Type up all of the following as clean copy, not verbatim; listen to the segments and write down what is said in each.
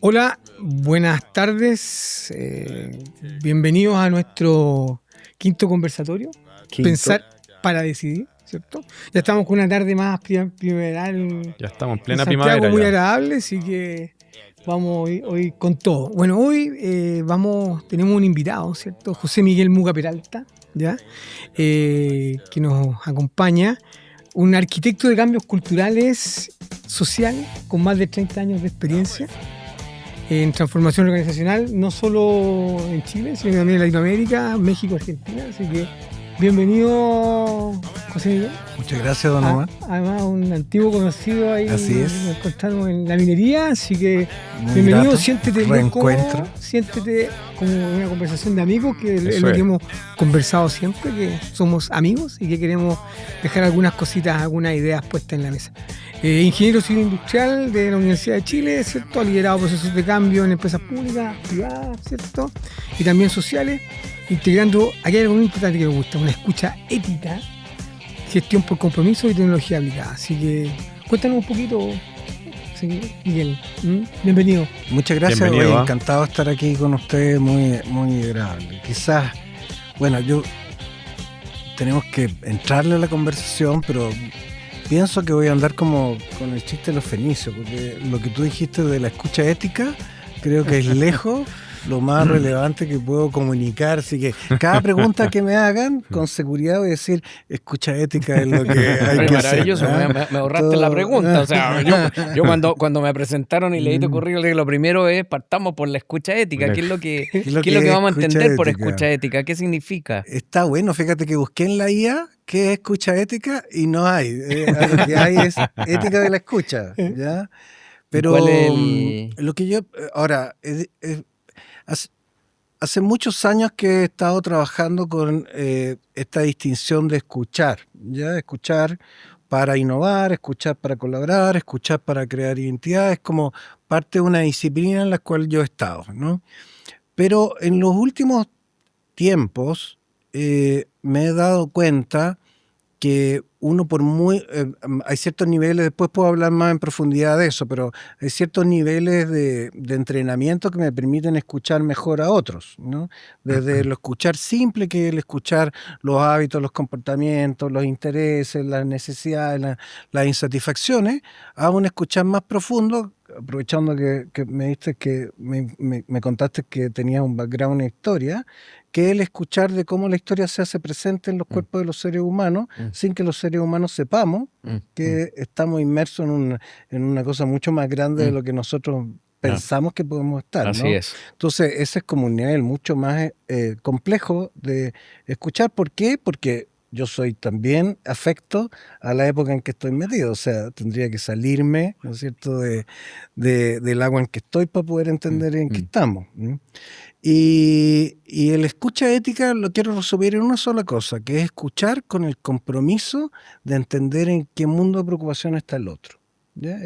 Hola, buenas tardes. Bienvenidos a nuestro quinto conversatorio. Quinto. Pensar para decidir, ¿cierto? Ya estamos con una tarde más primaveral Ya estamos en en plena Santiago, primavera muy ya. agradable, así que vamos hoy con todo. Bueno, hoy tenemos un invitado, ¿cierto? José Miguel Muga Peralta, ¿ya? Que nos acompaña, un arquitecto de cambios culturales, social, con más de 30 años de experiencia en transformación organizacional, no solo en Chile, sino también en Latinoamérica, México, Argentina. Así que bienvenido, José Miguel. Muchas gracias, don Omar. Además, un antiguo conocido ahí. Así es. Nos encontramos en la minería, así que Muy bienvenido, grato. siéntete bien Reencuentro. cómodo, siéntete como una conversación de amigos, que es Eso lo que es. hemos conversado siempre, que somos amigos y que queremos dejar algunas cositas, algunas ideas puestas en la mesa. Ingeniero civil industrial de la Universidad de Chile, ¿cierto? Ha liderado procesos de cambio en empresas públicas, privadas, ¿cierto? Y también sociales, integrando, aquí hay algo muy importante que me gusta, una escucha ética, gestión por compromiso y tecnología aplicada. Así que cuéntanos un poquito, Miguel. Bienvenido. Muchas gracias. Bienvenido, Oye, encantado de estar aquí con ustedes, muy, muy agradable. Quizás, bueno, tenemos que entrarle a la conversación, pero pienso que voy a andar como con el chiste de los fenicios, porque lo que tú dijiste de la escucha ética, creo que es lejos lo más relevante que puedo comunicar. Así que cada pregunta que me hagan, con seguridad voy a decir, escucha ética es lo que hay que hacer. Maravilloso, me ahorraste la pregunta. O sea, yo cuando me presentaron y leí tu currículum, lo primero es partamos por la escucha ética. ¿Qué es lo que vamos a entender por escucha ética? ¿Qué significa? Está bueno, fíjate que busqué en la IA qué es escucha ética y no hay. Lo que hay es ética de la escucha, ¿ya? Pero ¿Cuál es lo que yo ahora hace muchos años que he estado trabajando con esta distinción de escuchar, ¿ya? Escuchar para innovar, escuchar para colaborar, escuchar para crear identidades, como parte de una disciplina en la cual yo he estado, ¿no? Pero en los últimos tiempos me he dado cuenta que uno hay ciertos niveles, después puedo hablar más en profundidad de eso, pero hay ciertos niveles de entrenamiento que me permiten escuchar mejor a otros, ¿no? Desde lo escuchar simple, que es el escuchar los hábitos, los comportamientos, los intereses, las necesidades, las insatisfacciones, a un escuchar más profundo, aprovechando que me diste que me contaste que tenías un background en historia, que es el escuchar de cómo la historia se hace presente en los cuerpos de los seres humanos, sin que los seres humanos sepamos que estamos inmersos en una cosa mucho más grande de lo que nosotros pensamos que podemos estar, ¿no? Así es. Entonces, ese es como un nivel mucho más complejo de escuchar. ¿Por qué? Porque yo soy también afecto a la época en que estoy metido, o sea, tendría que salirme, ¿no es cierto?, del agua en que estoy para poder entender en qué estamos, ¿no? Y el escucha ética lo quiero resumir en una sola cosa, que es escuchar con el compromiso de entender en qué mundo de preocupación está el otro, ¿ya?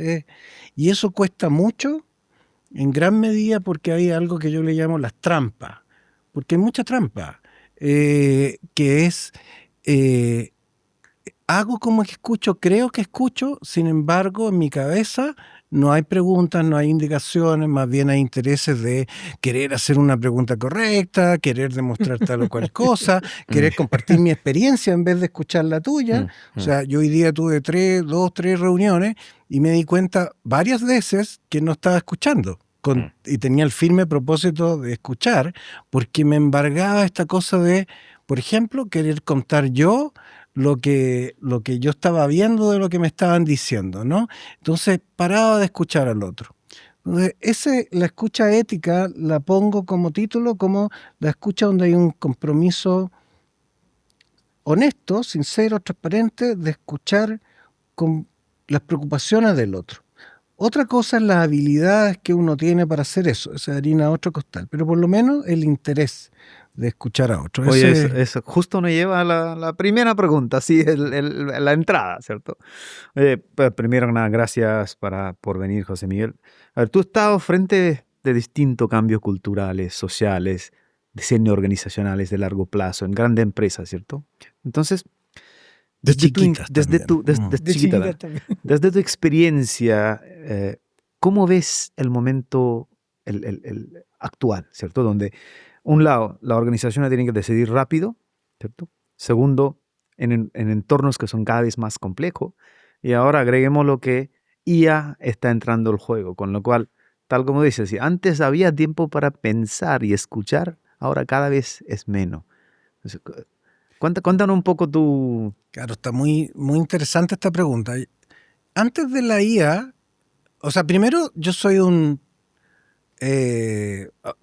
Y eso cuesta mucho, en gran medida porque hay algo que yo le llamo las trampas, porque hay mucha trampa, que es... hago como que escucho, creo que escucho, sin embargo, en mi cabeza no hay preguntas, no hay indicaciones, más bien hay intereses de querer hacer una pregunta correcta, querer demostrar tal o cual cosa, querer compartir mi experiencia en vez de escuchar la tuya. O sea, yo hoy día tuve 2, 3 reuniones y me di cuenta varias veces que no estaba escuchando. Y tenía el firme propósito de escuchar, porque me embargaba esta cosa de, por ejemplo, querer contar yo lo que yo estaba viendo de lo que me estaban diciendo, ¿no? Entonces paraba de escuchar al otro. Entonces, la escucha ética la pongo como título, como la escucha donde hay un compromiso honesto, sincero, transparente, de escuchar con las preocupaciones del otro. Otra cosa es las habilidades que uno tiene para hacer eso, esa harina a otro costal, pero por lo menos el interés de escuchar a otro. Oye, eso justo nos lleva a la primera pregunta, sí, la entrada, ¿cierto? Primero que nada, gracias por venir, José Miguel. A ver, tú has estado frente de distintos cambios culturales, sociales, diseño organizacionales de largo plazo, en grandes empresas, ¿cierto? Entonces, desde tu experiencia, ¿cómo ves el momento el actual, ¿cierto? Donde, un lado, la organización tiene que decidir rápido, ¿cierto? Segundo, en entornos que son cada vez más complejos. Y ahora agreguemos lo que IA está entrando al juego, con lo cual, tal como dices, si antes había tiempo para pensar y escuchar, ahora cada vez es menos. Entonces, cuéntanos un poco tu... Claro, está muy, muy interesante esta pregunta. Antes de la IA, o sea, primero yo soy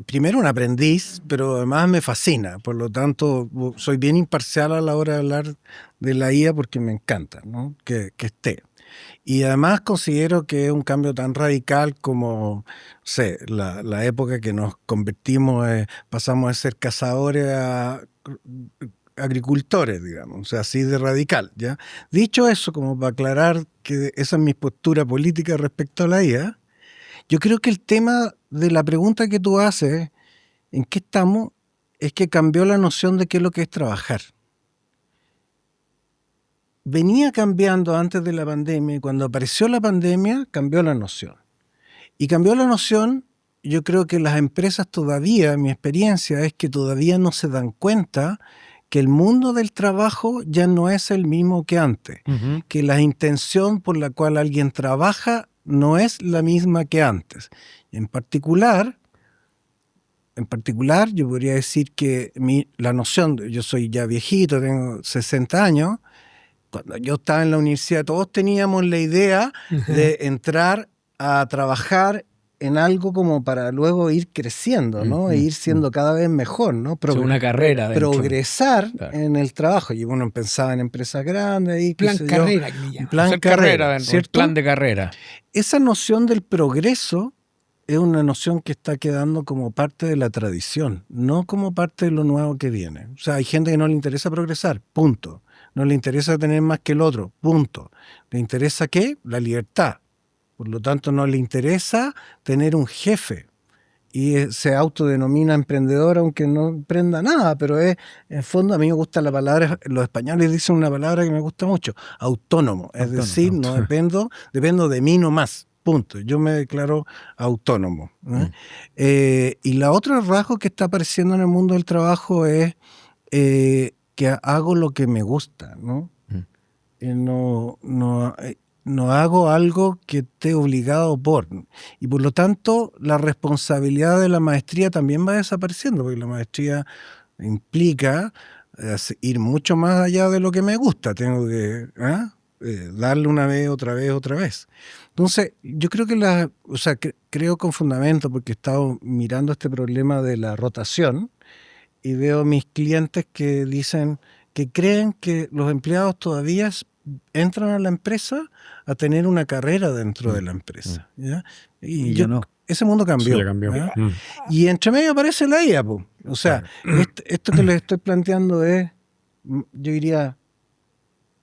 primero un aprendiz, pero además me fascina. Por lo tanto, soy bien imparcial a la hora de hablar de la IA porque me encanta, ¿no? que esté. Y además considero que es un cambio tan radical como, no sé, la época que nos convertimos, pasamos de ser cazadores a agricultores, digamos, o sea, así de radical, ¿ya? Dicho eso, como para aclarar que esa es mi postura política respecto a la IA, yo creo que el tema de la pregunta que tú haces, ¿en qué estamos?, es que cambió la noción de qué es lo que es trabajar. Venía cambiando antes de la pandemia y cuando apareció la pandemia cambió la noción. Y cambió la noción, yo creo que las empresas todavía, mi experiencia es que todavía no se dan cuenta que el mundo del trabajo ya no es el mismo que antes, que la intención por la cual alguien trabaja no es la misma que antes. En particular, yo podría decir que la noción, yo soy ya viejito, tengo 60 años, cuando yo estaba en la universidad todos teníamos la idea de entrar a trabajar en algo como para luego ir creciendo, ¿no? E ir siendo cada vez mejor, ¿no? Una carrera. Progresar en el trabajo. Y uno pensaba en empresas grandes. Y, plan carrera, que le llaman. Plan carrera, ¿cierto? Plan de carrera. Esa noción del progreso es una noción que está quedando como parte de la tradición, no como parte de lo nuevo que viene. O sea, hay gente que no le interesa progresar, punto. No le interesa tener más que el otro, punto. ¿Le interesa qué? La libertad. Por lo tanto, no le interesa tener un jefe. Y se autodenomina emprendedor, aunque no emprenda nada, pero en fondo a mí me gusta la palabra, los españoles dicen una palabra que me gusta mucho, autónomo. Es decir, no dependo de mí nomás. Punto. Yo me declaro autónomo. Y la otro rasgo que está apareciendo en el mundo del trabajo es que hago lo que me gusta, ¿no? No hago algo que esté obligado por. Y por lo tanto, la responsabilidad de la maestría también va desapareciendo, porque la maestría implica ir mucho más allá de lo que me gusta. Tengo que darle una vez, otra vez. Entonces, yo creo que creo con fundamento, porque he estado mirando este problema de la rotación y veo a mis clientes que dicen que creen que los empleados todavía entran a la empresa a tener una carrera dentro de la empresa. ¿Ya? Y no. Ese mundo cambió. Sí, ya cambió. Y entre medio aparece la IA. O sea, esto que les estoy planteando es, yo diría,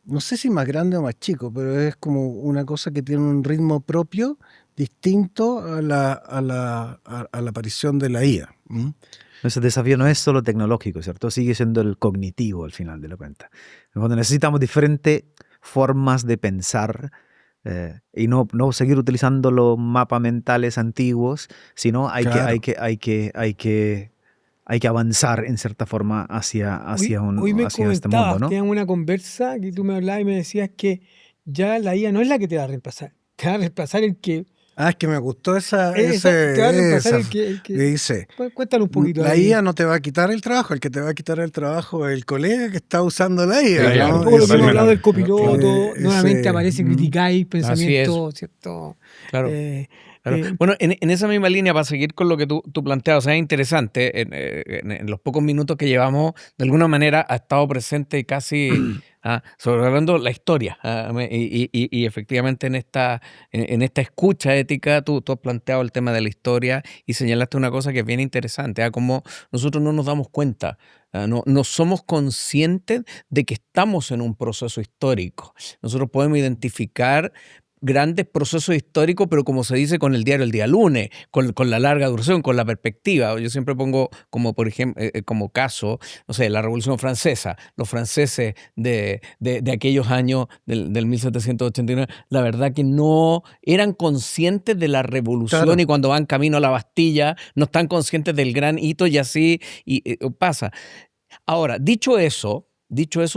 no sé si más grande o más chico, pero es como una cosa que tiene un ritmo propio distinto a la aparición de la IA. Ese desafío no es solo tecnológico, ¿cierto? Sigue siendo el cognitivo al final de la cuenta. Cuando necesitamos diferentes formas de pensar y no seguir utilizando los mapas mentales antiguos, sino hay que avanzar en cierta forma hacia este mundo, ¿no? Teníamos una conversa que tú me hablabas y me decías que ya la IA no es la que te va a reemplazar, te va a reemplazar el que... Es que me gustó te va a reemplazar el que dice. Cuéntanos un poquito. La IA no te va a quitar el trabajo, el que te va a quitar el trabajo es el colega que está usando la IA. Claro, ¿no? un poco lo que hemos hablado del copiloto, nuevamente aparece criticáis pensamientos, ¿cierto? Claro. Bueno, en esa misma línea, para seguir con lo que tú planteas, o sea, es interesante, en los pocos minutos que llevamos, de alguna manera ha estado presente casi sobrehablando la historia. Y efectivamente en esta escucha ética, tú has planteado el tema de la historia y señalaste una cosa que es bien interesante, como nosotros no nos damos cuenta. No somos conscientes de que estamos en un proceso histórico. Nosotros podemos identificar grandes procesos históricos, pero como se dice con el diario El Día Lunes, con la larga duración, con la perspectiva. Yo siempre pongo como, por ejemplo, como caso, no sé, la Revolución Francesa. Los franceses de aquellos años del 1789, la verdad que no eran conscientes de la revolución, Claro. y cuando van camino a la Bastilla no están conscientes del gran hito, y así pasa. Ahora, dicho eso,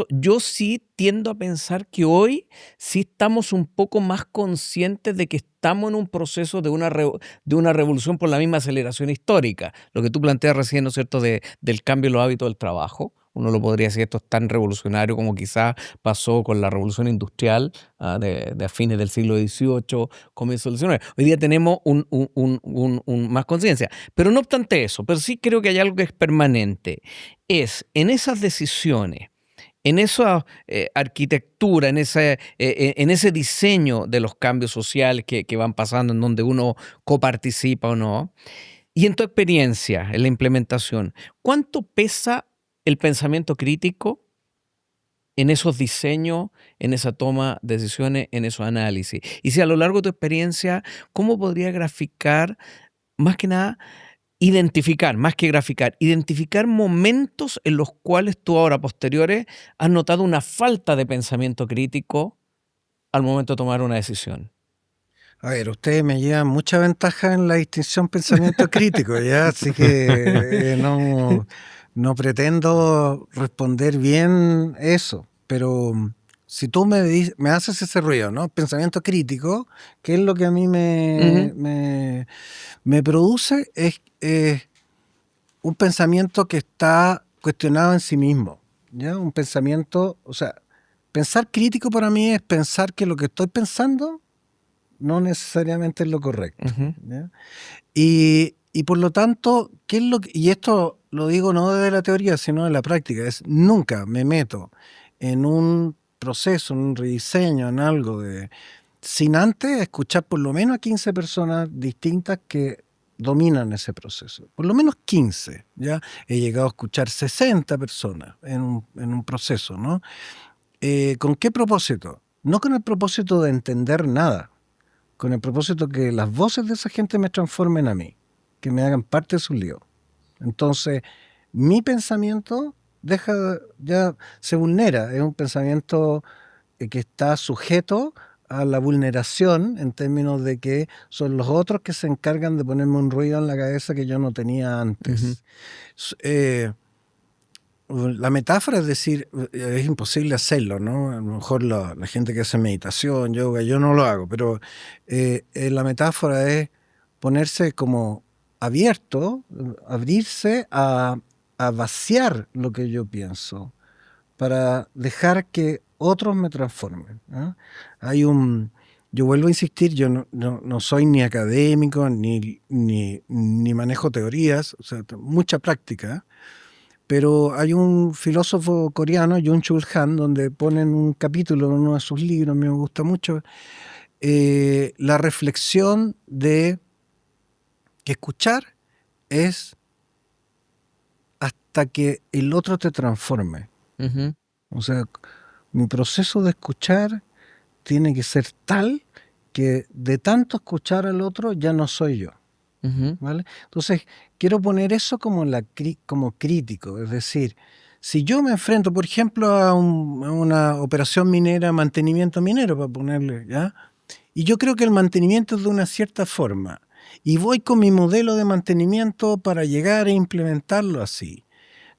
yo sí tiendo a pensar que hoy sí estamos un poco más conscientes de que estamos en un proceso de una revolución por la misma aceleración histórica. Lo que tú planteas recién, ¿no es cierto?, del cambio en los hábitos del trabajo. Uno lo podría decir, esto es tan revolucionario como quizás pasó con la revolución industrial de a fines del siglo XVIII, comienzo del XIX. Hoy día tenemos más conciencia. Pero no obstante eso, pero sí creo que hay algo que es permanente. Es en esas decisiones, en esa arquitectura, en ese diseño de los cambios sociales que van pasando, en donde uno coparticipa o no, y en tu experiencia, en la implementación, ¿cuánto pesa el pensamiento crítico en esos diseños, en esa toma de decisiones, en esos análisis? Y si a lo largo de tu experiencia, ¿cómo podría graficar, más que nada, identificar, más que graficar, identificar momentos en los cuales tú ahora, posteriores, has notado una falta de pensamiento crítico al momento de tomar una decisión? A ver, ustedes me llevan mucha ventaja en la distinción pensamiento crítico, ¿ya? Así que no pretendo responder bien eso, pero si tú me haces ese ruido, ¿no? Pensamiento crítico, ¿qué es lo que a mí me produce? Es un pensamiento que está cuestionado en sí mismo, ¿ya? Un pensamiento, o sea, pensar crítico para mí es pensar que lo que estoy pensando no necesariamente es lo correcto. Ujú. ¿Ya? Y por lo tanto, ¿qué es y esto lo digo no desde la teoría, sino de la práctica, es nunca me meto en un proceso, en un rediseño, en algo sin antes escuchar por lo menos a 15 personas distintas que dominan ese proceso. Por lo menos 15, ¿ya? He llegado a escuchar 60 personas en un proceso, ¿no? ¿Con qué propósito? No con el propósito de entender nada, con el propósito que las voces de esa gente me transformen a mí, que me hagan parte de su lío. Entonces, mi pensamiento ya se vulnera, es un pensamiento que está sujeto a la vulneración en términos de que son los otros que se encargan de ponerme un ruido en la cabeza que yo no tenía antes. La metáfora es decir, es imposible hacerlo, ¿no? A lo mejor la gente que hace meditación, yoga, yo no lo hago, pero la metáfora es ponerse como abierto, abrirse a vaciar lo que yo pienso, para dejar que otros me transformen, ¿no? Yo vuelvo a insistir, yo no soy ni académico, ni manejo teorías, o sea, mucha práctica, pero hay un filósofo coreano, Jung-Chul Han, donde ponen un capítulo en uno de sus libros, me gusta mucho, la reflexión de que escuchar es hasta que el otro te transforme. Ujú. O sea, mi proceso de escuchar tiene que ser tal que de tanto escuchar al otro ya no soy yo. Ujú. ¿Vale? Entonces, quiero poner eso como crítico, es decir, si yo me enfrento, por ejemplo, a una operación minera, mantenimiento minero, para ponerle, ¿ya? Y yo creo que el mantenimiento es de una cierta forma, y voy con mi modelo de mantenimiento para llegar a implementarlo así.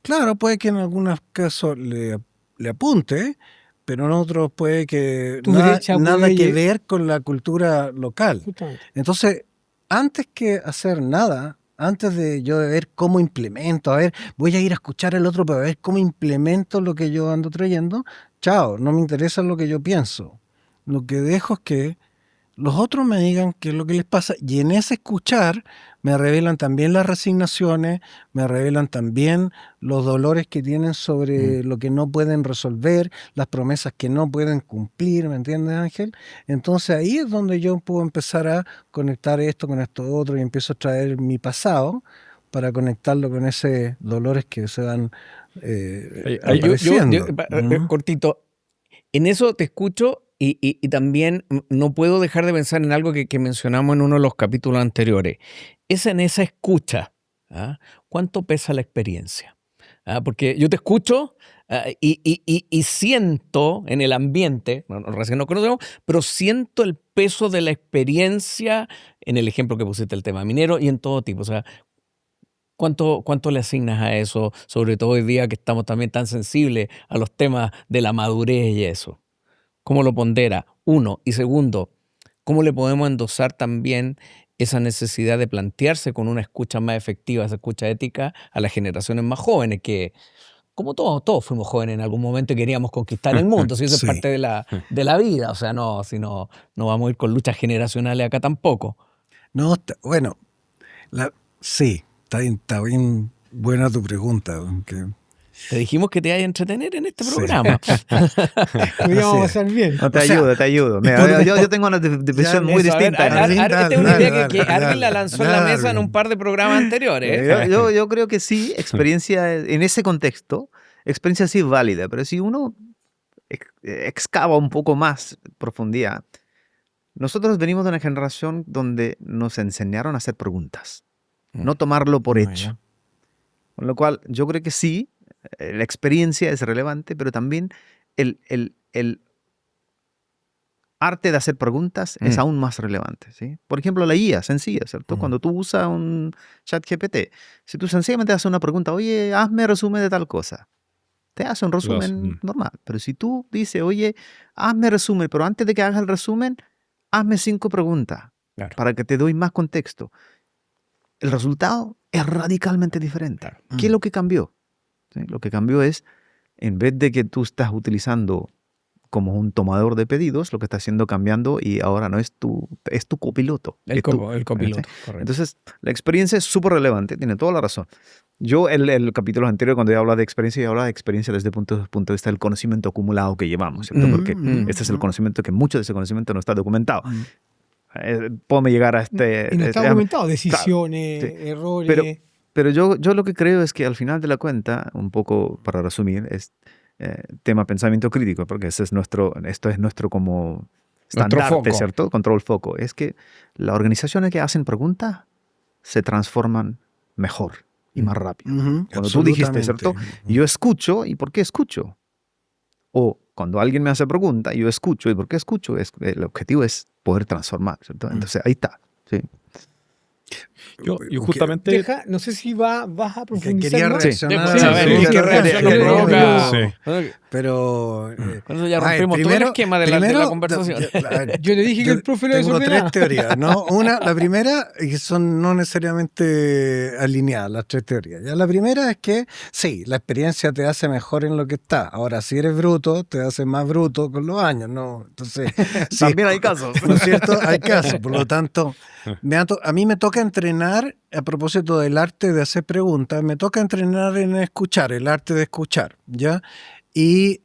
Claro, puede que en algunos casos le apunte, pero en otros puede que Tu derecha nada puede que ver con la cultura local. Justamente. Entonces, antes que hacer nada, antes de yo ver cómo implemento, a ver, voy a ir a escuchar al otro para ver cómo implemento lo que yo ando trayendo, chao, no me interesa lo que yo pienso. Lo que dejo es que los otros me digan qué es lo que les pasa, y en ese escuchar me revelan también las resignaciones, me revelan también los dolores que tienen sobre lo que no pueden resolver, las promesas que no pueden cumplir, ¿me entiendes, Ángel? Entonces ahí es donde yo puedo empezar a conectar esto con esto otro, y empiezo a traer mi pasado para conectarlo con esos dolores que se van Yo, apareciendo. cortito, en eso te escucho y también no puedo dejar de pensar en algo que mencionamos en uno de los capítulos anteriores. Es en esa escucha. ¿Ah? ¿Cuánto pesa la experiencia? ¿Ah? Porque yo te escucho y siento en el ambiente, recién nos conocemos, pero siento el peso de la experiencia en el ejemplo que pusiste, el tema minero y en todo tipo. O sea, ¿cuánto le asignas a eso? Sobre todo hoy día que estamos también tan sensibles a los temas de la madurez y eso. ¿Cómo lo pondera? Uno. Y segundo, ¿cómo le podemos endosar también esa necesidad de plantearse con una escucha más efectiva, esa escucha ética, a las generaciones más jóvenes que, como todos fuimos jóvenes en algún momento y queríamos conquistar el mundo, si eso Sí. es parte de la vida, o sea, si no vamos a ir con luchas generacionales acá tampoco. No, bueno, sí, está bien buena tu pregunta. Aunque, Te dijimos que te vayas a entretener en este Sí. programa. Lo íbamos a pasar bien. No, te O sea, ayudo. Mira, yo tengo una visión muy Eso, a ver, distinta. esta es una Dale, idea que dale, Arvin la lanzó en la dale. mesa en un par de programas anteriores. ¿eh? Yo creo que sí, experiencia en ese contexto, experiencia sí es válida, pero si uno excava un poco más profundidad, nosotros venimos de una generación donde nos enseñaron a hacer preguntas, no tomarlo por hecho. Con lo cual, yo creo que sí, la experiencia es relevante, pero también el arte de hacer preguntas es aún más relevante, ¿sí? Por ejemplo, la IA, sencilla, ¿cierto? Cuando tú usas un chat GPT, si tú sencillamente haces una pregunta, oye, hazme resumen de tal cosa, te hace un resumen normal. Pero si tú dices, oye, hazme resumen, pero antes de que hagas el resumen, hazme 5 preguntas para que te doy más contexto, el resultado es radicalmente diferente. ¿Qué es lo que cambió? ¿Sí? Lo que cambió es, en vez de que tú estás utilizando como un tomador de pedidos, lo que está haciendo cambiando y ahora no es es tu copiloto. El copiloto, ¿sí? correcto. Entonces, la experiencia es súper relevante, tiene toda la razón. Yo, el capítulo anterior, cuando yo hablaba de experiencia, yo hablaba de experiencia desde el punto de vista del conocimiento acumulado que llevamos, ¿cierto? Porque este es el conocimiento que mucho de ese conocimiento no está documentado. Podemos llegar a este... Y no está documentado, decisiones, claro, sí. errores. Pero yo lo que creo es que al final de la cuenta, un poco para resumir, es tema pensamiento crítico, porque esto es nuestro como estandarte, ¿cierto? Control foco. Es que las organizaciones que hacen preguntas se transforman mejor y más rápido. Cuando tú dijiste, ¿cierto? Yo escucho, ¿y por qué escucho? O cuando alguien me hace pregunta, yo escucho, ¿y por qué escucho? El objetivo es poder transformar, ¿cierto? Entonces, ahí está, ¿sí? Yo justamente... No sé si vas a profundizar quería más. reaccionar. Sí, a ver, ¿qué reacción nos provoca? Pero... Bueno, ya rompimos todo el esquema de la conversación. Yo le dije que el profe lo Tengo desordenaba. 3 teorías, ¿no? La primera, y son no necesariamente alineadas las 3 teorías. Ya la primera es que, sí, la experiencia te hace mejor en lo que está. Ahora, si eres bruto, te hace más bruto con los años, ¿no? Entonces, también hay casos. ¿no es cierto? Hay casos. Por lo tanto, a mí me toca entrenar, a propósito del arte de hacer preguntas, me toca entrenar en escuchar, el arte de escuchar, ¿ya? Y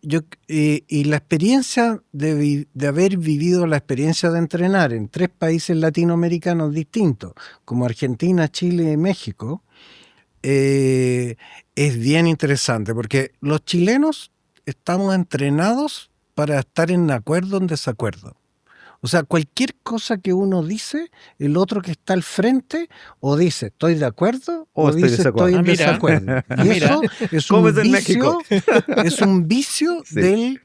la experiencia de haber vivido la experiencia de entrenar en 3 países latinoamericanos distintos, como Argentina, Chile y México, es bien interesante, porque los chilenos estamos entrenados para estar en acuerdo o en desacuerdo. O sea, cualquier cosa que uno dice, el otro que está al frente o dice estoy de acuerdo o dice estoy en desacuerdo. Y eso es un vicio sí.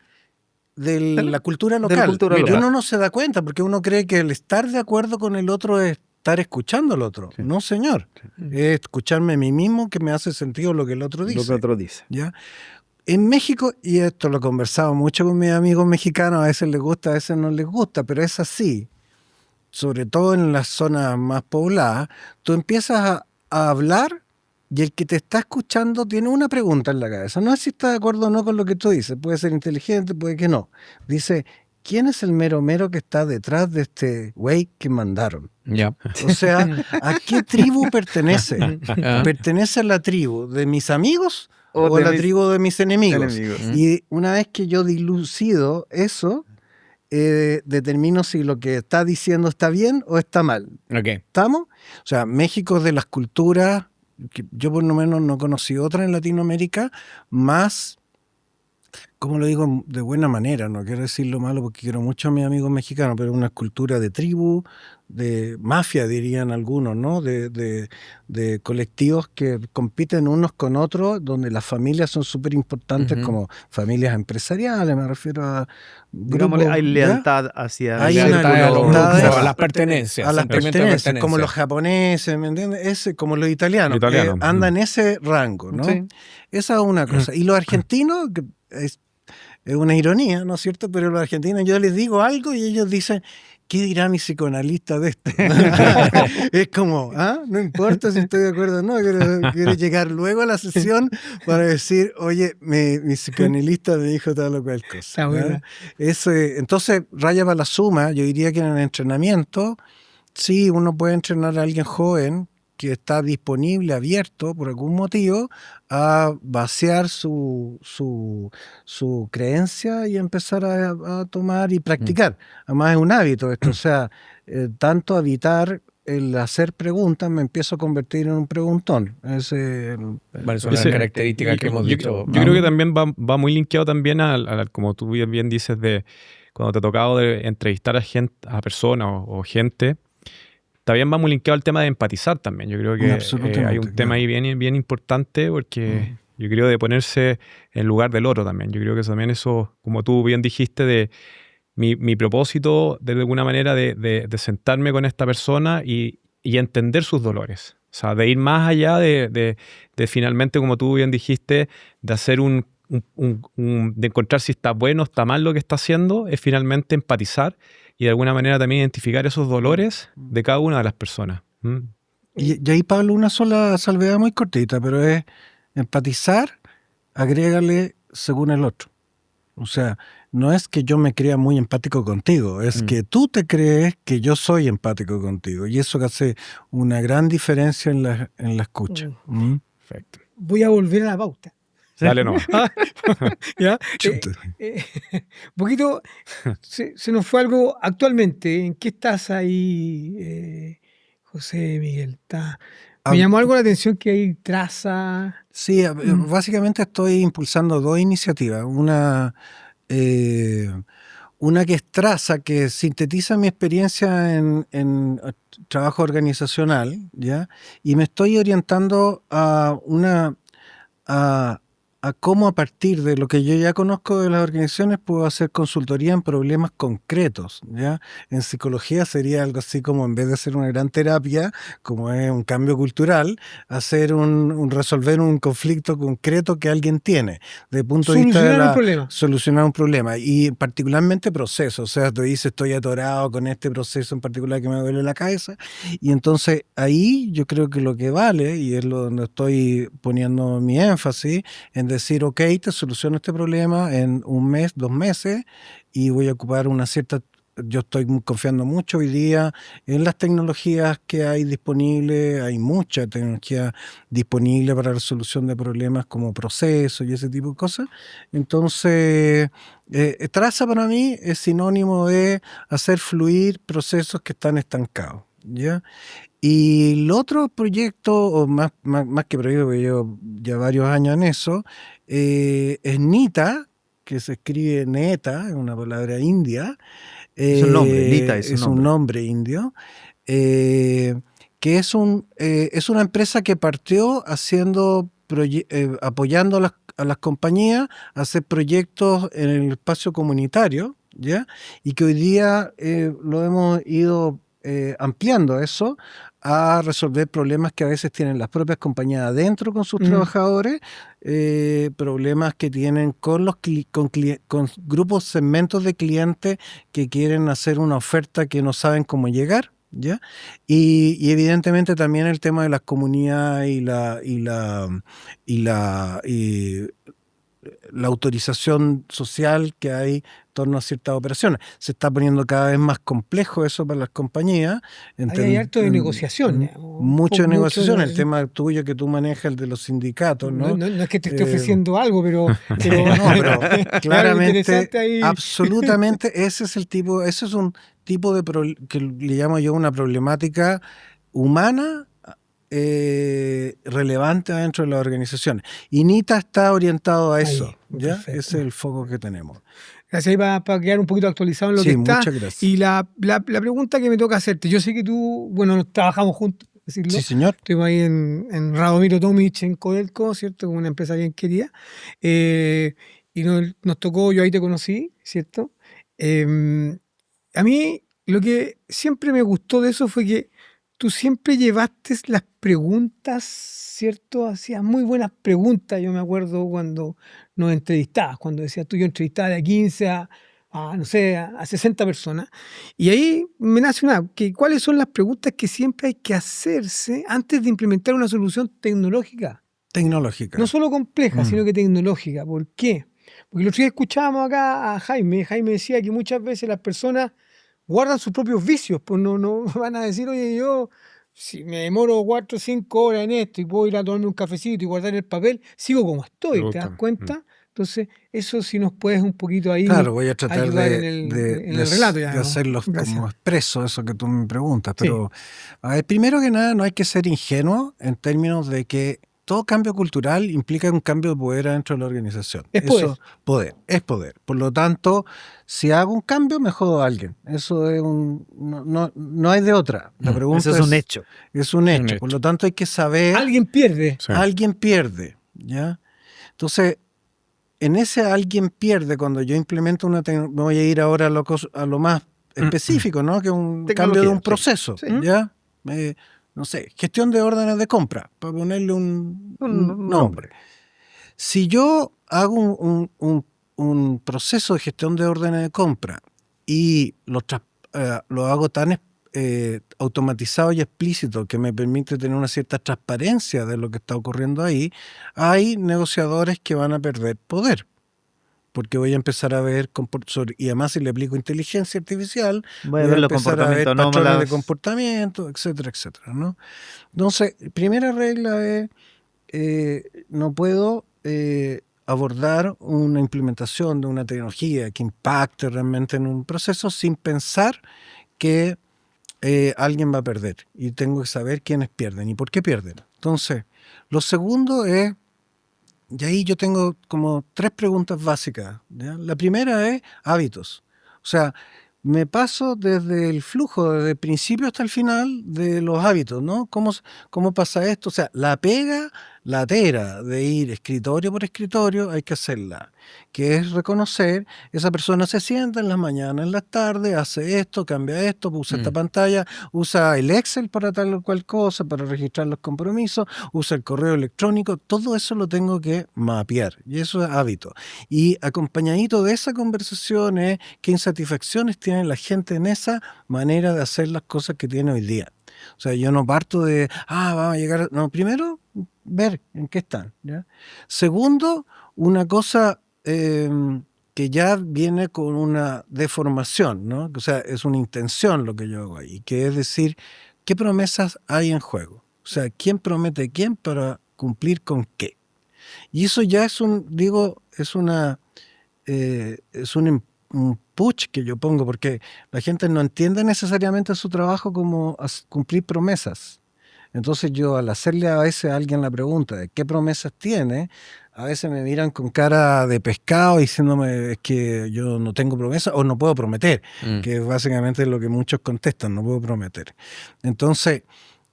de la cultura local. Uno no se da cuenta porque uno cree que el estar de acuerdo con el otro es estar escuchando al otro. Sí. No, señor. Sí. Es escucharme a mí mismo que me hace sentido lo que el otro dice. Lo que el otro dice. ¿Ya? En México, y esto lo he conversado mucho con mis amigos mexicanos, a veces les gusta, a veces no les gusta, pero es así. Sobre todo en las zonas más pobladas, tú empiezas a hablar y el que te está escuchando tiene una pregunta en la cabeza. No es si está de acuerdo o no con lo que tú dices. Puede ser inteligente, puede que no. Dice, ¿quién es el mero mero que está detrás de este güey que mandaron? Yeah. O sea, ¿a qué tribu pertenece? ¿Pertenece a la tribu de mis amigos o a la tribu de mis enemigos? Y una vez que yo dilucido eso, determino si lo que está diciendo está bien o está mal. Okay. ¿Estamos? O sea, México es de las culturas, que yo por lo menos no conocí otra en Latinoamérica, más como lo digo de buena manera, no quiero decirlo malo porque quiero mucho a mis amigos mexicanos, pero una cultura de tribu, de mafia dirían algunos, ¿no? De colectivos que compiten unos con otros, donde las familias son súper importantes, como familias empresariales, me refiero a Digámosle, grupos, hay ¿ya? lealtad hacia Hay el una círculo. lealtad a las pertenencias. a las sentimiento de pertenencias, como pertenencia. los japoneses, ¿me entiendes? Como los italianos, Italiano. anda en ese rango, ¿no? Sí. Esa es una cosa. Y los argentinos, que es una ironía, ¿no es cierto? Pero los argentinos, yo les digo algo y ellos dicen, ¿qué dirá mi psicoanalista de este? Es como, no importa si estoy de acuerdo o no, quiero llegar luego a la sesión para decir, oye, mi psicoanalista me dijo tal o cual cosa. Está buena. Entonces, raya para la suma, yo diría que en el entrenamiento, sí, uno puede entrenar a alguien joven que está disponible, abierto, por algún motivo, a vaciar su creencia y empezar a tomar y practicar. Además es un hábito esto, o sea, tanto evitar el hacer preguntas, me empiezo a convertir en un preguntón. Bueno, son las Ese- características que hemos yo, dicho. yo creo que también va muy linkeado también como tú bien dices, de cuando te ha tocado de entrevistar a personas o gente, también va muy linkeado al tema de empatizar también. Yo creo que Absolutamente, hay un tema ahí bien importante porque yo creo de ponerse en lugar del otro también. Yo creo que también eso, como tú bien dijiste, de mi propósito de alguna manera de sentarme con esta persona y entender sus dolores. O sea, de ir más allá de finalmente, como tú bien dijiste, de hacer de encontrar si está bueno o está mal lo que está haciendo, es finalmente empatizar y de alguna manera también identificar esos dolores de cada una de las personas. Y ahí, Pablo, una sola salvedad muy cortita, pero es empatizar, agrégale según el otro. O sea, no es que yo me crea muy empático contigo, es que tú te crees que yo soy empático contigo. Y eso hace una gran diferencia en la escucha. Perfecto. Voy a volver a la pauta. Dale nomás. ¿Ya? Chuta. Un poquito, se nos fue algo actualmente. ¿En qué estás ahí, José Miguel? Me llamó algo la atención que hay traza. Sí, básicamente estoy impulsando dos iniciativas. Una que es Traza, que sintetiza mi experiencia en trabajo organizacional, ¿ya? Y me estoy orientando a cómo a partir de lo que yo ya conozco de las organizaciones puedo hacer consultoría en problemas concretos, ¿ya? En psicología sería algo así como, en vez de hacer una gran terapia, como es un cambio cultural, hacer resolver un conflicto concreto que alguien tiene, desde el punto de vista de solucionar un problema, y particularmente procesos. O sea, tú dices, estoy atorado con este proceso en particular que me duele la cabeza, y entonces ahí yo creo que lo que vale, y es donde estoy poniendo mi énfasis, en decir, ok, te soluciono este problema en 1 mes, 2 meses, y voy a ocupar yo estoy confiando mucho hoy día en las tecnologías que hay disponibles. Hay mucha tecnología disponible para la resolución de problemas como procesos y ese tipo de cosas. Entonces, Traza para mí es sinónimo de hacer fluir procesos que están estancados, ¿ya? Y el otro proyecto, o más que proyecto, porque llevo ya varios años en eso, es Nita, que se escribe Neta, es una palabra india. Es un nombre, Nita es un nombre indio, que es una empresa que partió haciendo apoyando a las compañías a hacer proyectos en el espacio comunitario, ¿ya? Y que hoy día lo hemos ido ampliando eso a resolver problemas que a veces tienen las propias compañías adentro con sus trabajadores, problemas que tienen con grupos, segmentos de clientes que quieren hacer una oferta que no saben cómo llegar, ¿ya? Y evidentemente también el tema de las comunidades y la autorización social que hay en torno a ciertas operaciones. Se está poniendo cada vez más complejo eso para las compañías. Hay harto de negociación. Mucho de negociación. El tema tuyo que tú manejas, el de los sindicatos, ¿no? No es que te esté ofreciendo algo, pero claramente, absolutamente, ese es un tipo que le llamo yo una problemática humana relevantes dentro de las organizaciones. Y NITA está orientado a eso. Ahí, ¿ya? perfecto. Ese es el foco que tenemos. Gracias ahí para quedar un poquito actualizado en lo Sí, que está. muchas gracias. Y la pregunta que me toca hacerte, yo sé que tú, bueno, trabajamos juntos, decirlo. Sí, señor. Estuvimos ahí en Radomiro Tomic, en Codelco, ¿cierto? Con una empresa bien querida. Y nos tocó, yo ahí te conocí, ¿cierto? A mí lo que siempre me gustó de eso fue que tú siempre llevaste las preguntas, ¿cierto? Hacías muy buenas preguntas. Yo me acuerdo cuando nos entrevistabas, cuando decías tú, yo entrevistaba de a 15 no sé, a 60 personas. Y ahí me nace ¿cuáles son las preguntas que siempre hay que hacerse antes de implementar una solución tecnológica? Tecnológica. No solo compleja, sino que tecnológica. ¿Por qué? Porque el otro día escuchábamos acá a Jaime. Jaime decía que muchas veces las personas guardan sus propios vicios, pues no van a decir, oye, yo si me demoro 4 o 5 horas en esto y puedo ir a tomarme un cafecito y guardar el papel, sigo como estoy, ¿te das cuenta? Entonces, eso sí nos puedes un poquito ahí Claro, voy a tratar ayudar de, en el de relato. Ya, de ¿no? hacerlo Gracias. como expreso, eso que tú me preguntas. Sí. Pero, a ver, primero que nada, no hay que ser ingenuo en términos de que todo cambio cultural implica un cambio de poder dentro de la organización. Es poder. Eso es poder. Por lo tanto, si hago un cambio, me jodo a alguien. Eso es no hay de otra. La pregunta Eso es un hecho. Es un hecho. Por lo tanto, hay que saber. Alguien pierde. Sí. Alguien pierde. ¿Ya? Entonces, en ese alguien pierde, cuando yo implemento me voy a ir ahora a lo más específico, ¿no? Que es un cambio de un proceso. Sí. ¿Ya? No sé, gestión de órdenes de compra, para ponerle un nombre. Si yo hago un proceso de gestión de órdenes de compra y lo hago tan automatizado y explícito que me permite tener una cierta transparencia de lo que está ocurriendo ahí, hay negociadores que van a perder poder. Porque voy a empezar a ver, y además si le aplico inteligencia artificial, voy a empezar a ver patrones de comportamiento, etcétera, etcétera, ¿no? Entonces, primera regla es, no puedo abordar una implementación de una tecnología que impacte realmente en un proceso sin pensar que alguien va a perder. Y tengo que saber quiénes pierden y por qué pierden. Entonces, lo segundo es, y ahí yo tengo como 3 preguntas básicas, ¿ya? La primera es hábitos. O sea, me paso desde el flujo, desde el principio hasta el final de los hábitos, ¿no? ¿Cómo pasa esto? O sea, la pega latera de ir escritorio por escritorio hay que hacerla, que es reconocer, esa persona se sienta en las mañanas, en las tardes, hace esto, cambia esto, usa esta pantalla, usa el Excel para tal o cual cosa, para registrar los compromisos, usa el correo electrónico, todo eso lo tengo que mapear, y eso es hábito. Y acompañadito de esa conversación es qué insatisfacciones tiene la gente en esa manera de hacer las cosas que tiene hoy día. O sea, yo no parto de, vamos a llegar. No, primero, ver en qué están, ¿ya? Segundo, una cosa que ya viene con una deformación, ¿no? O sea, es una intención lo que yo hago ahí, que es decir, ¿qué promesas hay en juego? O sea, ¿quién promete quién para cumplir con qué? Y eso ya es un push que yo pongo, porque la gente no entiende necesariamente su trabajo como cumplir promesas. Entonces yo, al hacerle a veces a alguien la pregunta de qué promesas tiene, a veces me miran con cara de pescado diciéndome es que yo no tengo promesas o no puedo prometer, que es básicamente lo que muchos contestan, no puedo prometer. Entonces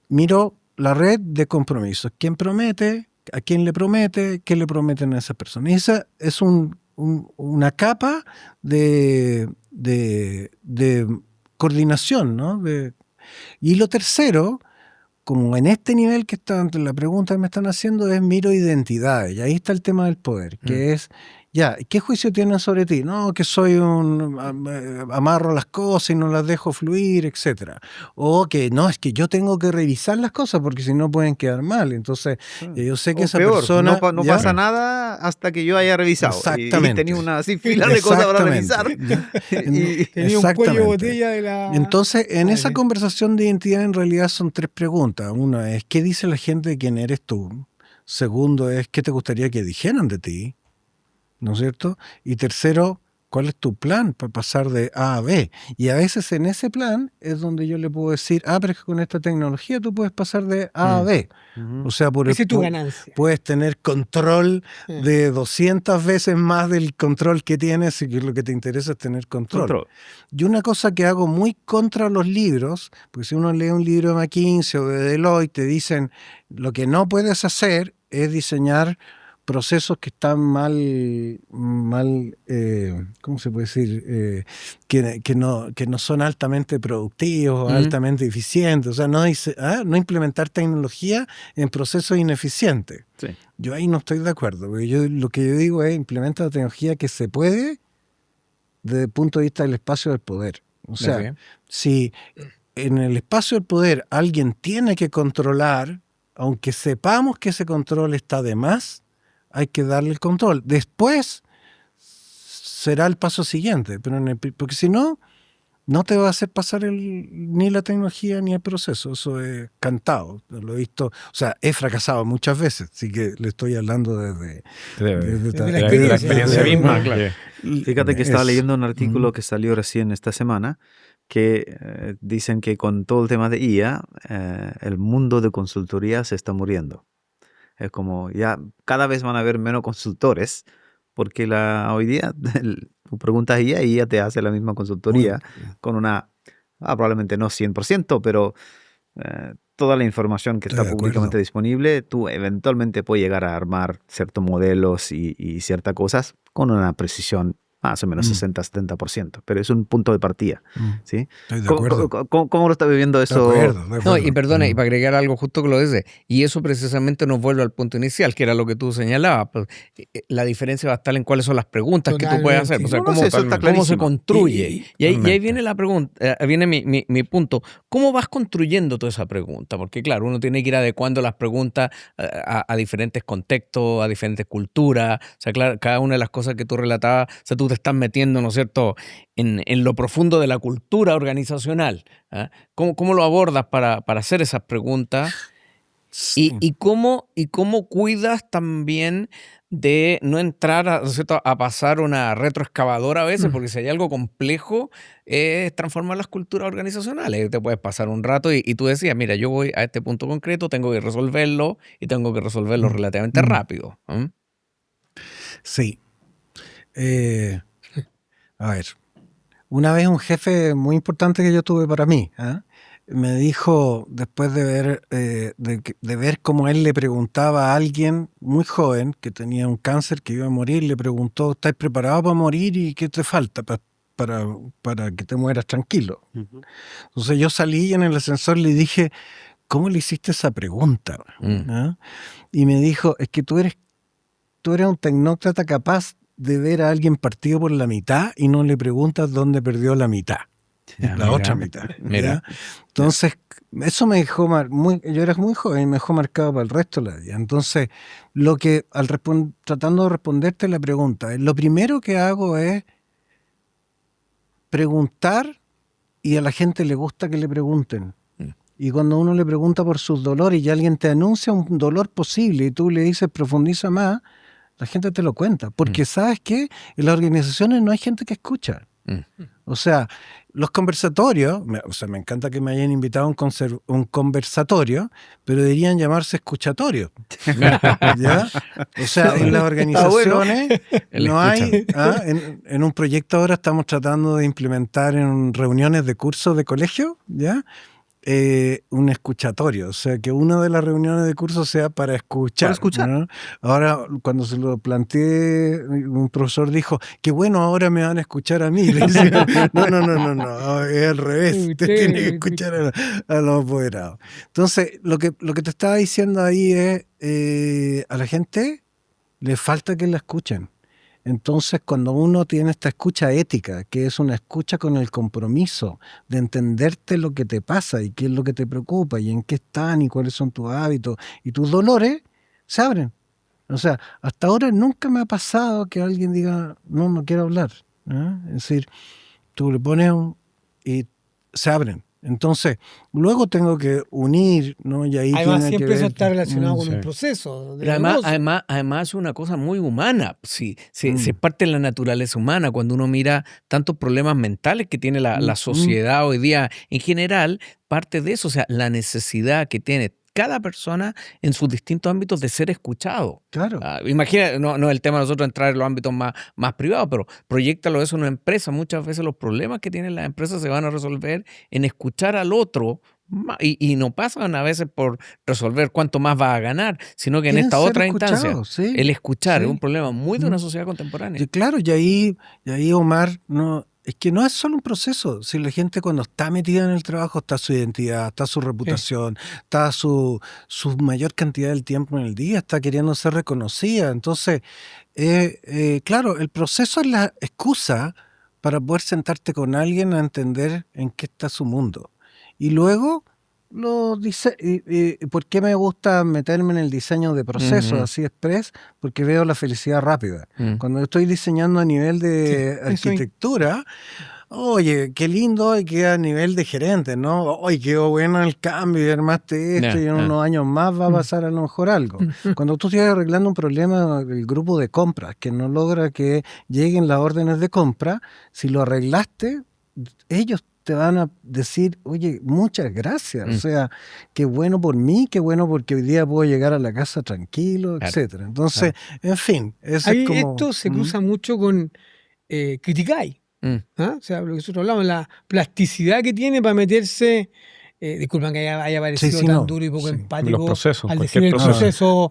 miro la red de compromisos, quién promete, a quién le promete, qué le prometen a esa persona. Y esa es una capa de coordinación, ¿no? Y lo tercero, como en este nivel que está, la pregunta que me están haciendo es miro identidades, y ahí está el tema del poder, que es, ya, ¿qué juicio tienen sobre ti? No, que soy amarro las cosas y no las dejo fluir, etcétera. O que no, es que yo tengo que revisar las cosas porque si no pueden quedar mal. Entonces, yo sé que esa persona... No pasa nada hasta que yo haya revisado. Exactamente. Y tenía una fila de cosas para revisar. Y tenía un cuello de botella de la... Entonces, en esa conversación de identidad en realidad son 3 preguntas. Una es, ¿qué dice la gente de quién eres tú? Segundo es, ¿qué te gustaría que dijeran de ti? ¿No es cierto? Y tercero, ¿cuál es tu plan para pasar de A a B? Y a veces en ese plan es donde yo le puedo decir, pero es que con esta tecnología tú puedes pasar de A a B. O sea, Esa es tu ganancia. puedes tener control de 200 veces más del control que tienes, y que lo que te interesa es tener control. Y una cosa que hago muy contra los libros, porque si uno lee un libro de McKinsey o de Deloitte, te dicen lo que no puedes hacer es diseñar procesos que están mal, ¿cómo se puede decir? Que no son altamente productivos o altamente eficientes. O sea, no implementar tecnología en procesos ineficientes. Sí. Yo ahí no estoy de acuerdo, porque lo que yo digo es implementa la tecnología que se puede desde el punto de vista del espacio del poder. O sea, si en el espacio del poder alguien tiene que controlar, aunque sepamos que ese control está de más, hay que darle el control. Después será el paso siguiente, pero porque si no, no te va a hacer pasar ni la tecnología ni el proceso. Eso es cantado. Lo he visto, o sea, he fracasado muchas veces, así que le estoy hablando desde la la experiencia misma, claro. Fíjate que estaba leyendo un artículo que salió recién esta semana que dicen que con todo el tema de IA, el mundo de consultoría se está muriendo. Es como ya cada vez van a haber menos consultores porque hoy día tú preguntas a IA y ella te hace la misma consultoría con una, probablemente no 100%, pero toda la información que está públicamente disponible, tú eventualmente puedes llegar a armar ciertos modelos y ciertas cosas con una precisión más o menos 60-70%, pero es un punto de partida. ¿Sí? Estoy de acuerdo. ¿Cómo lo está viviendo eso? De acuerdo. No, y perdona, y para agregar algo justo que lo dice, y eso precisamente nos vuelve al punto inicial, que era lo que tú señalabas. Pues, la diferencia va a estar en cuáles son las preguntas que tú puedes hacer. O sea, cómo se construye. Y ahí viene la pregunta, viene mi punto. ¿Cómo vas construyendo toda esa pregunta? Porque claro, uno tiene que ir adecuando las preguntas a diferentes contextos, a diferentes culturas. O sea, claro, cada una de las cosas que tú relatabas, o sea, tú te estás metiendo, ¿no es cierto?, en lo profundo de la cultura organizacional. ¿Ah? ¿Cómo lo abordas para hacer esas preguntas? Sí. ¿Y cómo cuidas también de no entrar ¿no es cierto?, a pasar una retroexcavadora a veces? Porque si hay algo complejo es transformar las culturas organizacionales. Te puedes pasar un rato y tú decías, mira, yo voy a este punto concreto, tengo que resolverlo y tengo que resolverlo relativamente rápido. Sí. A ver, una vez un jefe muy importante que yo tuve para mí, me dijo, después de ver cómo él le preguntaba a alguien muy joven que tenía un cáncer que iba a morir, le preguntó, ¿estás preparado para morir y qué te falta para que te mueras tranquilo? Entonces yo salí y en el ascensor le dije, ¿cómo le hiciste esa pregunta? Y me dijo, es que tú eres un tecnócrata capaz de ver a alguien partido por la mitad y no le preguntas dónde perdió la mitad. Otra mitad. Mira. Entonces, eso me dejó yo era muy joven y me dejó marcado para el resto de la vida. Entonces, lo que tratando de responderte la pregunta, lo primero que hago es preguntar, y a la gente le gusta que le pregunten. Y cuando uno le pregunta por sus dolores y alguien te anuncia un dolor posible y tú le dices profundiza más, la gente te lo cuenta. Porque ¿sabes qué? En las organizaciones no hay gente que escucha. O sea, los conversatorios, me encanta que me hayan invitado a un conversatorio, pero deberían llamarse escuchatorios. ¿Ya? O sea, en las organizaciones no hay. En un proyecto ahora estamos tratando de implementar en reuniones de cursos de colegio, ¿ya? Un escuchatorio, o sea, que una de las reuniones de curso sea para escuchar. Para escuchar. ¿No? Ahora, cuando se lo planteé, un profesor dijo, qué bueno, ahora me van a escuchar a mí. Le decía, no, es al revés, usted tiene que escuchar a los apoderados. Entonces, lo que te estaba diciendo ahí es, a la gente le falta que la escuchen. Entonces, cuando uno tiene esta escucha ética, que es una escucha con el compromiso de entenderte lo que te pasa y qué es lo que te preocupa y en qué están y cuáles son tus hábitos y tus dolores, se abren. O sea, hasta ahora nunca me ha pasado que alguien diga, no quiero hablar. Es decir, tú le pones y se abren. Entonces, luego tengo que unir, ¿no? Y ahí Además, tiene que siempre eso ver. está relacionado con sí. un proceso. Pero además es una cosa muy humana. Sí, se parte de la naturaleza humana. Cuando uno mira tantos problemas mentales que tiene la sociedad hoy día en general, parte de eso, o sea, la necesidad que tiene cada persona en sus distintos ámbitos de ser escuchado. Claro. Imagina, no es el tema de nosotros entrar en los ámbitos más privados, pero proyéctalo eso en una empresa. Muchas veces los problemas que tienen las empresas se van a resolver en escuchar al otro. Y no pasan a veces por resolver cuánto más va a ganar, sino que en Quieren esta ser otra instancia, escuchados, sí. el escuchar Sí. es un problema muy de una sociedad contemporánea. Y claro, y ahí Omar, no, es que no es solo un proceso. Si la gente cuando está metida en el trabajo está su identidad, está su reputación, está su mayor cantidad del tiempo en el día, está queriendo ser reconocida. Entonces, claro, el proceso es la excusa para poder sentarte con alguien a entender en qué está su mundo. Y luego, ¿por qué me gusta meterme en el diseño de procesos así express? Porque veo la felicidad rápida. Cuando estoy diseñando a nivel de arquitectura, oye, qué lindo, y queda a nivel de gerente, ¿no? Oye, quedó bueno el cambio, y armaste esto, y en unos años más va a pasar a lo mejor algo. Cuando tú estás arreglando un problema del grupo de compras, que no logra que lleguen las órdenes de compra, si lo arreglaste, ellos te van a decir, oye, muchas gracias, o sea, qué bueno por mí, qué bueno porque hoy día puedo llegar a la casa tranquilo, etcétera. Entonces, en fin, eso ahí es como... esto se cruza mucho con Criticai. O sea, lo que nosotros hablamos, la plasticidad que tiene para meterse, disculpan que haya parecido tan duro y poco empático los procesos, al decir el proceso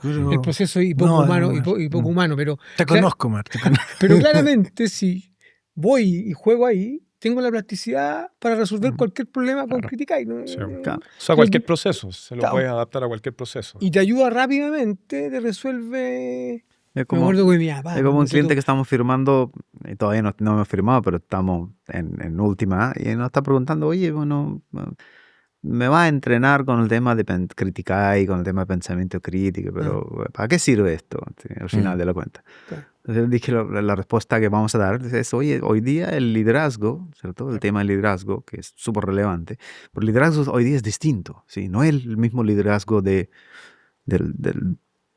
y poco humano, y poco humano, pero te conozco, Marta. Pero claramente si voy y juego ahí, tengo la plasticidad para resolver cualquier problema con Criticai, ¿no? Sí. O sea, cualquier proceso, se lo puedes adaptar a cualquier proceso. Y te ayuda rápidamente, te resuelve. Es como, me acuerdo con mi papá, es como un cliente que estamos firmando, y todavía no hemos firmado, pero estamos en última, y nos está preguntando, oye, bueno, me va a entrenar con el tema de criticar y con el tema de pensamiento crítico, pero ¿para qué sirve esto? Al final de la cuenta. Claro. Entonces dije, la respuesta que vamos a dar es, oye, hoy día el liderazgo, ¿cierto? El tema del liderazgo, que es súper relevante, pero el liderazgo hoy día es distinto, ¿sí? No es el mismo liderazgo de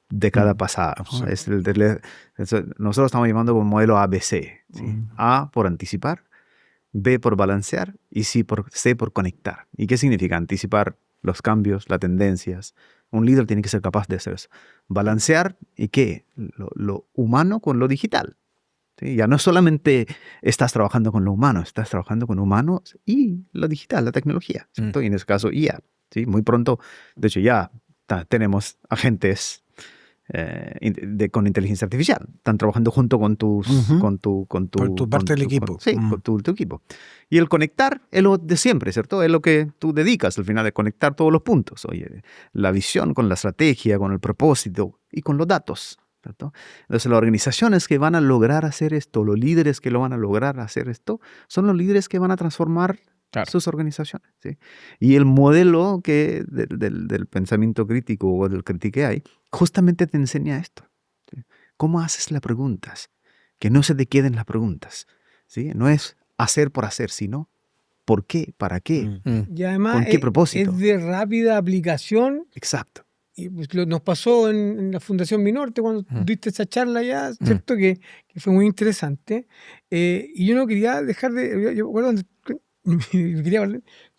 década pasada. ¿No? Es nosotros estamos llamando como modelo ABC. ¿Sí? A por anticipar, B por balancear y C por conectar. ¿Y qué significa anticipar los cambios, las tendencias? Un líder tiene que ser capaz de hacer eso. Balancear y ¿qué? Lo humano con lo digital. ¿Sí? Ya no solamente estás trabajando con lo humano, estás trabajando con humanos y lo digital, la tecnología. ¿Cierto? Y en este caso IA. ¿Sí? Muy pronto, de hecho ya tenemos agentes con inteligencia artificial. Están trabajando junto con tu parte del equipo. Sí, con tu equipo. Y el conectar es lo de siempre, ¿cierto? Es lo que tú dedicas al final, de conectar todos los puntos. Oye, la visión con la estrategia, con el propósito y con los datos, ¿cierto? Entonces, las organizaciones que van a lograr hacer esto, los líderes que lo van a lograr hacer esto, son los líderes que van a transformar sus organizaciones. ¿Sí? Y el modelo del pensamiento crítico o del Criticai justamente te enseña esto. ¿Sí? ¿Cómo haces las preguntas? Que no se te queden las preguntas. ¿Sí? No es hacer por hacer, sino ¿por qué? ¿Para qué? Y además ¿con qué propósito? Es de rápida aplicación. Exacto. Y pues nos pasó en la Fundación Minorte cuando diste esa charla ya, ¿cierto? Que fue muy interesante. Y yo no quería dejar de... Yo recuerdo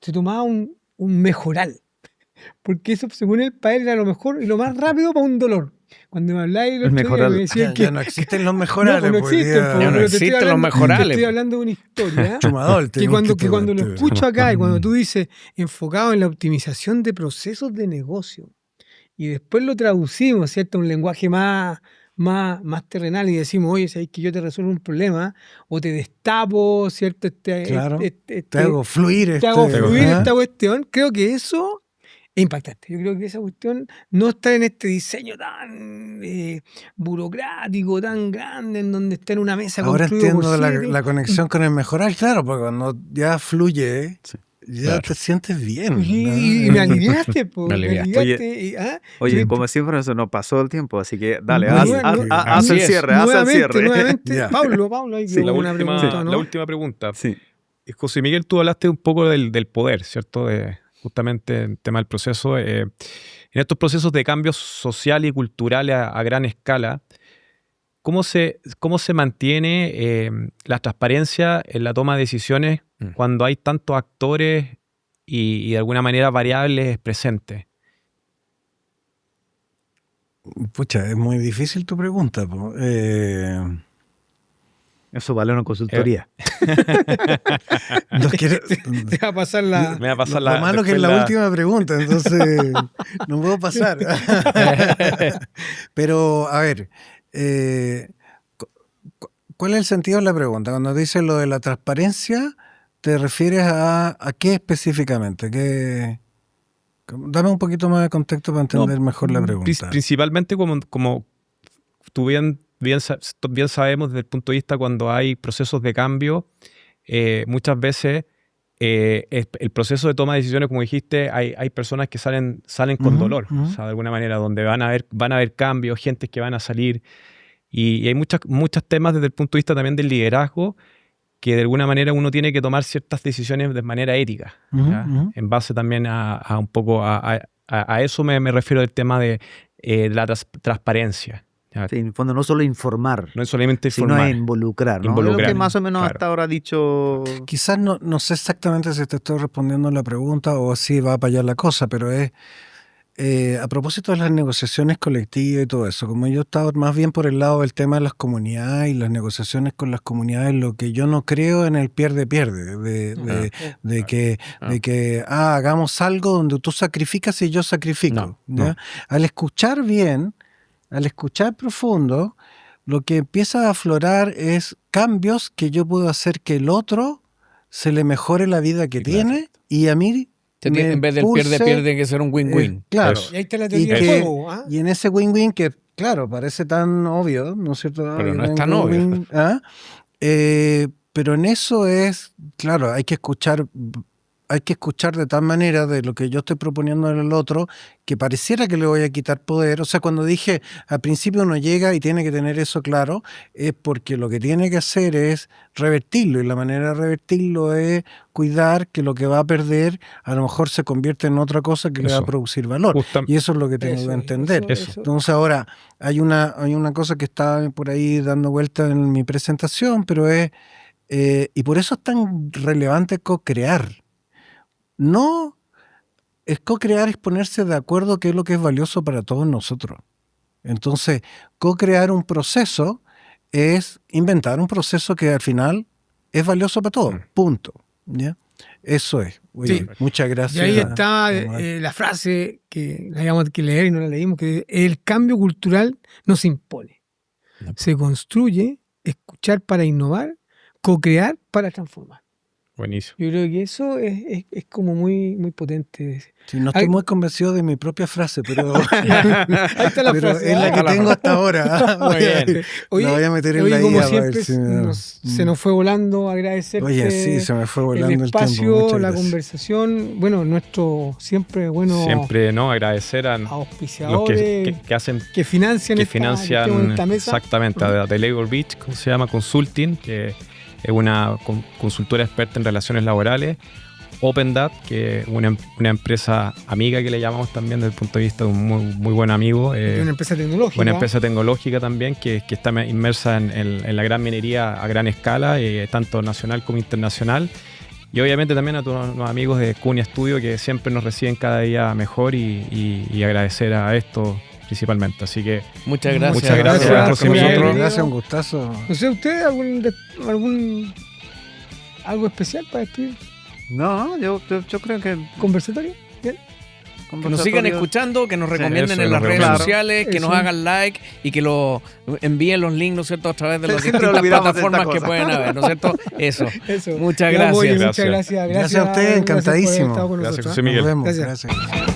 se tomaba un mejoral, porque eso según él para él era lo mejor y lo más rápido para un dolor. Cuando me habláis el mejoral, me decían que ya no existen los mejorales. No existen, ya no existen los mejorales. Te estoy hablando de una historia Chumador, que cuando lo escucho acá y cuando tú dices enfocado en la optimización de procesos de negocio y después lo traducimos, ¿cierto? A un lenguaje más terrenal y decimos, oye, ¿sabes que yo te resuelvo un problema? O te destapo, ¿cierto? Te hago fluir esta cuestión. Creo que eso es impactante. Yo creo que esa cuestión no está en este diseño tan burocrático, tan grande, en donde está en una mesa. Ahora entiendo la conexión con el mejorar, claro, porque cuando ya fluye... Sí. Ya te sientes bien. Y me aliviaste, me aliviaste. Oye, como siempre eso nos pasó el tiempo, así que dale, haz el cierre, Nuevamente, Pablo, hay sí, una pregunta, ¿no? La última pregunta. Sí. José Miguel, tú hablaste un poco del poder, ¿cierto? Justamente el tema del proceso. En estos procesos de cambio social y cultural a gran escala, ¿cómo se mantiene la transparencia en la toma de decisiones cuando hay tantos actores y de alguna manera variables presentes? Pucha, es muy difícil tu pregunta. Po. Eso vale una consultoría. No quiero- Te va a pasar la... Me va a pasar lo malo que es la última pregunta, entonces no puedo pasar. Pero, a ver, ¿cuál es el sentido de la pregunta? Cuando dices lo de la transparencia, ¿te refieres a qué específicamente? Dame un poquito más de contexto para entender mejor la pregunta. Principalmente como tú bien sabemos desde el punto de vista cuando hay procesos de cambio, muchas veces el proceso de toma de decisiones, como dijiste, hay personas que salen con dolor, o sea, de alguna manera, donde van a haber cambios, gentes que van a salir, y hay muchos temas desde el punto de vista también del liderazgo, que de alguna manera uno tiene que tomar ciertas decisiones de manera ética, en base también a un poco a eso me refiero del tema de la transparencia. Sí, en el fondo no solo informar, No es solamente sino informar. involucrar, ¿no? Involucrar, Es lo que más o menos claro. hasta ahora ha dicho... Quizás no sé exactamente si te estoy respondiendo la pregunta o si va para allá la cosa, pero es a propósito de las negociaciones colectivas y todo eso, como yo he estado más bien por el lado del tema de las comunidades y las negociaciones con las comunidades, lo que yo no creo en el pierde-pierde, de que hagamos algo donde tú sacrificas y yo sacrifico. No. ¿Ya? Al escuchar bien, al escuchar profundo, lo que empieza a aflorar es cambios que yo puedo hacer que el otro se le mejore la vida que tiene y a mí me En vez del impulse, pierde-pierde, tiene que ser un win-win. claro. Eso. Y ahí está la Y, teoría del que- juego. ¿Ah? y en ese win-win que, claro, parece tan obvio, ¿no es cierto? Pero no es Un tan obvio. win-win, ¿ah? Pero en eso es, claro, hay que escuchar de tal manera de lo que yo estoy proponiendo en el otro que pareciera que le voy a quitar poder. O sea, cuando dije al principio uno llega y tiene que tener eso claro, es porque lo que tiene que hacer es revertirlo, y la manera de revertirlo es cuidar que lo que va a perder a lo mejor se convierte en otra cosa que le va a Eso. producir valor. Justam- Y eso es lo que tengo Eso que es, entender. Eso. Entonces ahora hay una cosa que está por ahí dando vuelta en mi presentación, pero es, y por eso es tan relevante co-crear. No es co-crear, es ponerse de acuerdo qué es lo que es valioso para todos nosotros. Entonces, co-crear un proceso es inventar un proceso que al final es valioso para todos. Punto. ¿Ya? Eso es. Oye, Sí. muchas Y gracias. ahí está Omar. la frase que la habíamos que leer y no la leímos, que el cambio cultural no se impone. Se construye, escuchar para innovar, co-crear para transformar. Buenísimo. Yo creo que eso es como muy, muy potente. Sí, no estoy Ay. muy convencido de mi propia frase, pero, Ahí está la pero frase. es la que la tengo hasta ahora. Muy bien. Oye, la voy a meter en oye, la como IA para siempre, ver si me- se nos fue volando. Agradecerte Oye, sí, se me fue volando el el espacio, tiempo. Muchas la gracias. conversación. Bueno, nuestro siempre bueno Siempre agradecer a los auspiciadores que hacen que financian que esta financian mesa. exactamente a The Labor Beach, ¿cómo se llama? Consulting, que es una consultora experta en relaciones laborales. OpenDat, que es una empresa amiga que le llamamos también desde el punto de vista de un muy buen amigo. De una empresa tecnológica. Una empresa tecnológica también que está inmersa en la gran minería a gran escala, tanto nacional como internacional. Y obviamente también a todos los amigos de Cunia Studio que siempre nos reciben cada día mejor y agradecer a esto principalmente. Así que Muchas gracias. Muchas gracias, por José estar con Miguel. nosotros. Gracias, un gustazo. No sé, ¿usted algo especial para despedir No, yo creo que... conversatorio? ¿Bien? Que nos sigan escuchando, que nos recomienden eso, en las nos redes recomienden. sociales, que Eso. nos hagan like y que lo envíen los links, ¿no es cierto?, a través de las Siempre distintas olvidamos de esta plataformas que cosa. pueden haber, ¿no es cierto? Eso. Eso. Muchas Ya, gracias. oye, Gracias. muchas gracias. Gracias a usted, por haber encantadísimo. estado con Gracias, nosotros, José ¿eh? Miguel. Nos vemos. Gracias. Gracias.